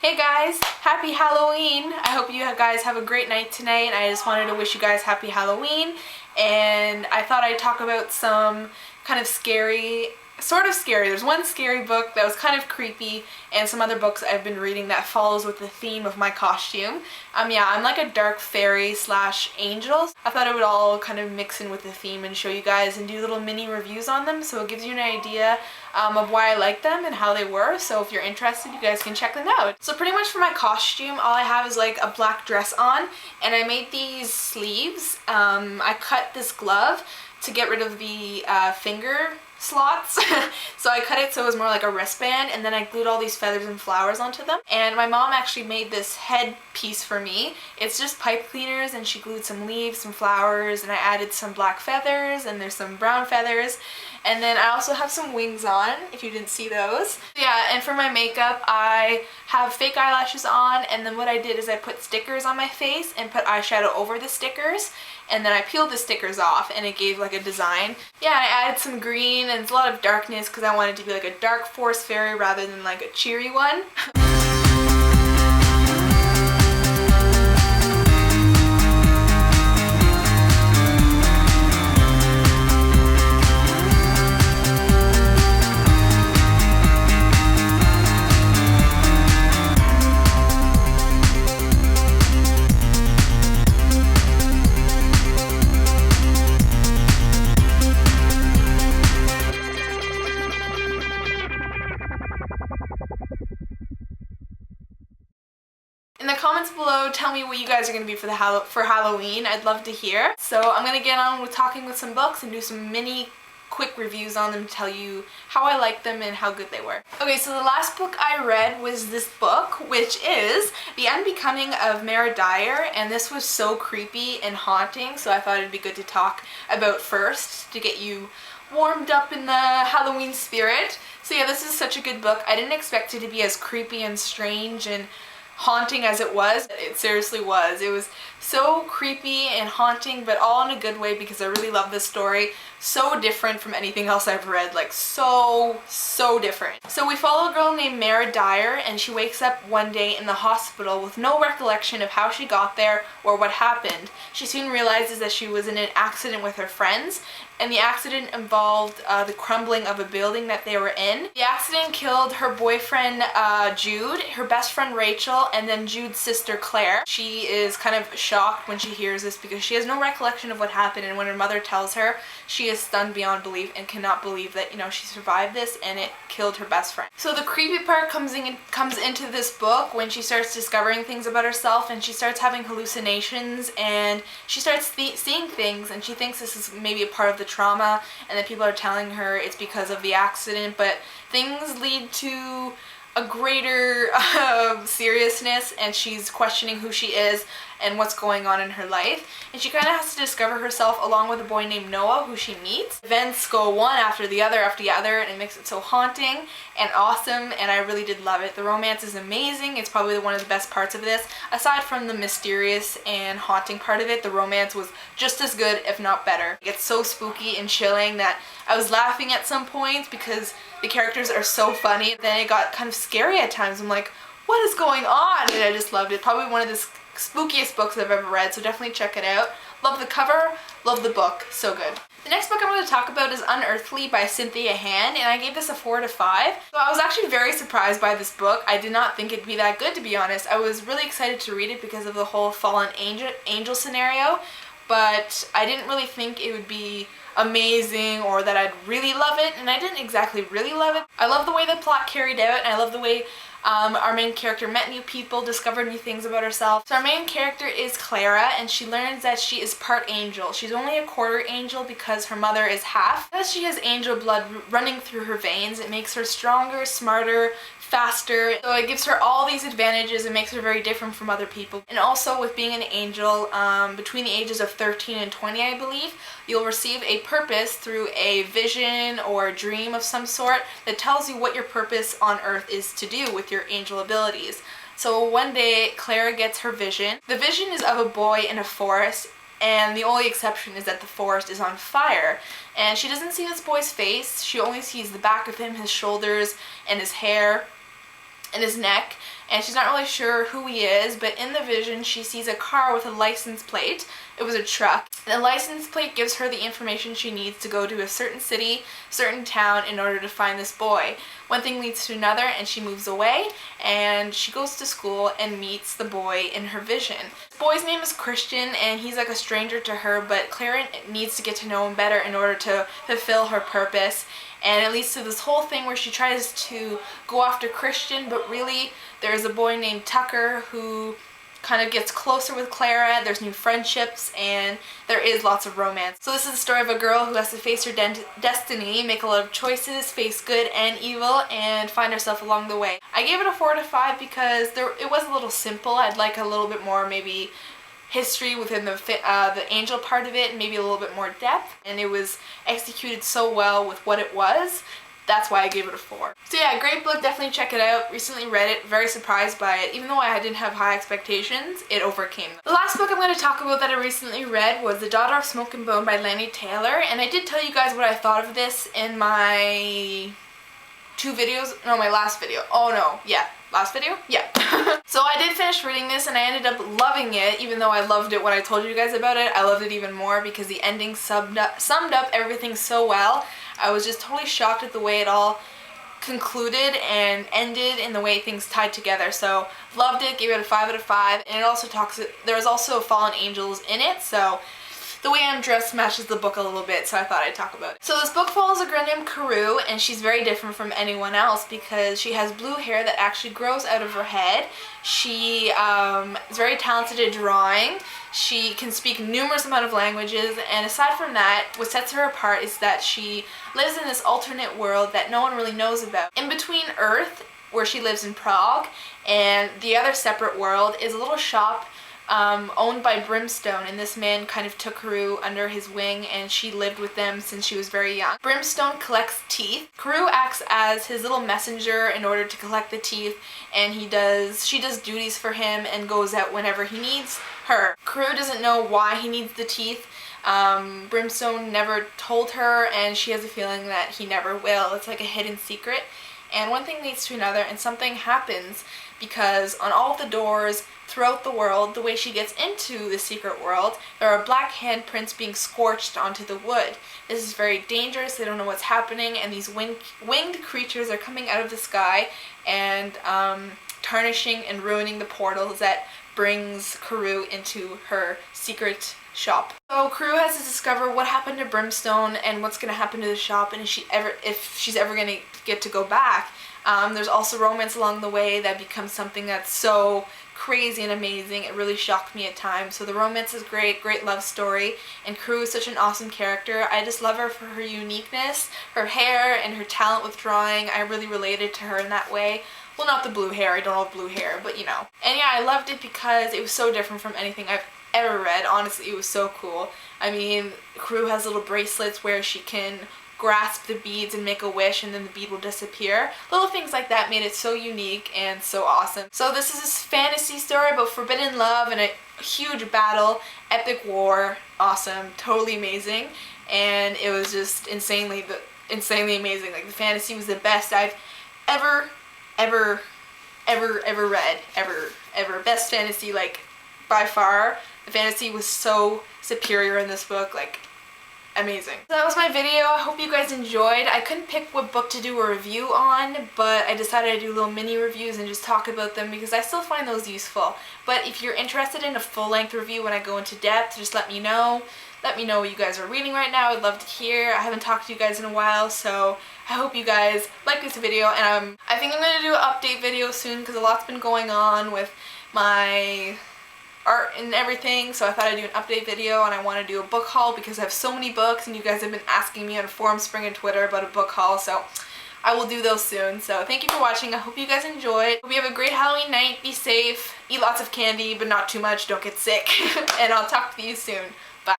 Hey guys, happy Halloween! I hope you guys have a great night tonight, and I just wanted to wish you guys happy Halloween. And I thought I'd talk about some kind of scary, there's one scary book that was kind of creepy, and some other books I've been reading that follows with the theme of my costume. I'm like a dark fairy slash angel. I thought it would all kind of mix in with the theme and show you guys and do little mini reviews on them, so it gives you an idea of why I like them and how they were. So if you're interested, you guys can check them out. So pretty much for my costume, all I have is like a black dress on, and I made these sleeves. I cut this glove to get rid of the finger slots. So I cut it so it was more like a wristband, and then I glued all these feathers and flowers onto them. And my mom actually made this head piece for me. It's just pipe cleaners, and she glued some leaves, some flowers, and I added some black feathers, and there's some brown feathers. And then I also have some wings on, if you didn't see those. Yeah, and for my makeup, I have fake eyelashes on, and then what I did is I put stickers on my face and put eyeshadow over the stickers, and then I peeled the stickers off, and it gave like a design. Yeah, I added some green, and it's a lot of darkness because I wanted to be like a dark forest fairy rather than like a cheery one. In the comments below, tell me what you guys are going to be for Halloween. I'd love to hear. So I'm going to get on with talking with some books and do some mini quick reviews on them to tell you how I like them and how good they were. Okay, so the last book I read was this book, which is The Unbecoming of Dyer, and this was so creepy and haunting, so I thought it'd be good to talk about first to get you warmed up in the Halloween spirit. So yeah, this is such a good book. I didn't expect it to be as creepy and strange and haunting as it was. It seriously was. It was so creepy and haunting, but all in a good way because I really love this story. So different from anything else I've read, like so different. So we follow a girl named Dyer, and she wakes up one day in the hospital with no recollection of how she got there or what happened. She soon realizes that she was in an accident with her friends, and the accident involved the crumbling of a building that they were in. The accident killed her boyfriend Jude, her best friend Rachel, and then Jude's sister Claire. She is kind of shocked when she hears this because she has no recollection of what happened, and when her mother tells her, she is stunned beyond belief and cannot believe that, she survived this and it killed her best friend. So the creepy part comes into this book when she starts discovering things about herself, and she starts having hallucinations, and she starts seeing things, and she thinks this is maybe a part of the trauma, and that people are telling her it's because of the accident, but things lead to a greater seriousness, and she's questioning who she is and what's going on in her life, and she kind of has to discover herself along with a boy named Noah who she meets. Events go one after the other, and it makes it so haunting and awesome, and I really did love it. The romance is amazing. It's probably one of the best parts of this. Aside from the mysterious and haunting part of it, the romance was just as good, if not better. It's so spooky and chilling that I was laughing at some points because the characters are so funny. Then it got kind of scary at times. I'm like, what is going on? And I just loved it. Probably one of the spookiest books I've ever read, so definitely check it out. Love the cover, love the book, so good. The next book I'm going to talk about is Unearthly by Cynthia, and I gave this a 4 to 5. So I was actually very surprised by this book. I did not think it'd be that good, to be honest. I was really excited to read it because of the whole fallen angel scenario, but I didn't really think it would be amazing or that I'd really love it, and I didn't exactly really love it. I love the way the plot carried out, and I love the way our main character met new people, discovered new things about herself. So our main character is Clara, and she learns that she is part angel. She's only a quarter angel because her mother is half. Because she has angel blood running through her veins, it makes her stronger, smarter, faster. So it gives her all these advantages and makes her very different from other people. And also with being an angel, between the ages of 13 and 20, I believe, you'll receive a purpose through a vision or a dream of some sort that tells you what your purpose on earth is to do with your angel abilities. So one day, Clara gets her vision. The vision is of a boy in a forest, and the only exception is that the forest is on fire. And she doesn't see this boy's face, she only sees the back of him, his shoulders, and his hair, and his neck. and she's not really sure who he is, but in the vision she sees a car with a license plate. It was a truck. The license plate gives her the information she needs to go to a certain city, certain town in order to find this boy. One thing leads to another and she moves away and she goes to school and meets the boy in her vision. The boy's name is Christian and he's like a stranger to her, but Clara needs to get to know him better in order to fulfill her purpose. And it leads to this whole thing where she tries to go after Christian, but really there's a boy named Tucker who kind of gets closer with Clara. There's new friendships and there is lots of romance. So this is the story of a girl who has to face her destiny, make a lot of choices, face good and evil, and find herself along the way. I gave it a 4 out of 5 because it was a little simple. I'd like a little bit more maybe history within the angel part of it, and maybe a little bit more depth, and it was executed so well with what it was. That's why I gave it a 4. So yeah, great book, definitely check it out. Recently read it, very surprised by it. Even though I didn't have high expectations, it overcame them. The last book I'm going to talk about that I recently read was The Daughter of Smoke and Bone by Laini Taylor, and I did tell you guys what I thought of this in my my last video. Oh no, yeah. Last video? Yeah. So I did finish reading this and I ended up loving it. Even though I loved it when I told you guys about it, I loved it even more because the ending summed up everything so well. I was just totally shocked at the way it all concluded and ended and the way things tied together. So loved it, gave it a 5 out of 5. And it also there's also fallen angels in it, so the way I'm dressed matches the book a little bit, so I thought I'd talk about it. So this book follows a girl named Carew, and she's very different from anyone else because she has blue hair that actually grows out of her head. She is very talented at drawing. She can speak numerous amount of languages, and aside from that, what sets her apart is that she lives in this alternate world that no one really knows about. In between Earth, where she lives in Prague, and the other separate world is a little shop owned by Brimstone, and this man kind of took Carew under his wing and she lived with them since she was very young. Brimstone collects teeth. Carew acts as his little messenger in order to collect the teeth, and she does duties for him and goes out whenever he needs her. Carew doesn't know why he needs the teeth. Brimstone never told her, and she has a feeling that he never will. It's like a hidden secret, and one thing leads to another and something happens because on all the doors throughout the world, the way she gets into the secret world, there are black handprints being scorched onto the wood. This is very dangerous. They don't know what's happening, and these winged creatures are coming out of the sky and tarnishing and ruining the portals that brings Carew into her secret shop. So Carew has to discover what happened to Brimstone and what's going to happen to the shop, and if she's ever going to get to go back. There's also romance along the way that becomes something that's so crazy and amazing. It really shocked me at times. So the romance is great love story, and Carew is such an awesome character. I just love her for her uniqueness, her hair, and her talent with drawing. I really related to her in that way. Well, not the blue hair, I don't have blue hair, but you know. And yeah, I loved it because it was so different from anything I've ever read. Honestly, it was so cool. I mean, Carew has little bracelets where she can grasp the beads and make a wish and then the bead will disappear. Little things like that made it so unique and so awesome. So this is this fantasy story about forbidden love and a huge battle, epic war, awesome, totally amazing, and it was just insanely amazing. Like, the fantasy was the best I've ever read, ever. Best fantasy, like, by far. The fantasy was so superior in this book, like, amazing. So that was my video. I hope you guys enjoyed. I couldn't pick what book to do a review on, but I decided to do little mini reviews and just talk about them because I still find those useful. But if you're interested in a full-length review when I go into depth, just let me know. Let me know what you guys are reading right now. I'd love to hear. I haven't talked to you guys in a while, so I hope you guys like this video. And I think I'm going to do an update video soon because a lot's been going on with my art and everything, so I thought I'd do an update video, and I want to do a book haul because I have so many books and you guys have been asking me on Formspring and Twitter about a book haul, so I will do those soon. So thank you for watching. I hope you guys enjoyed. Hope you have a great Halloween night. Be safe. Eat lots of candy, but not too much. Don't get sick. And I'll talk to you soon.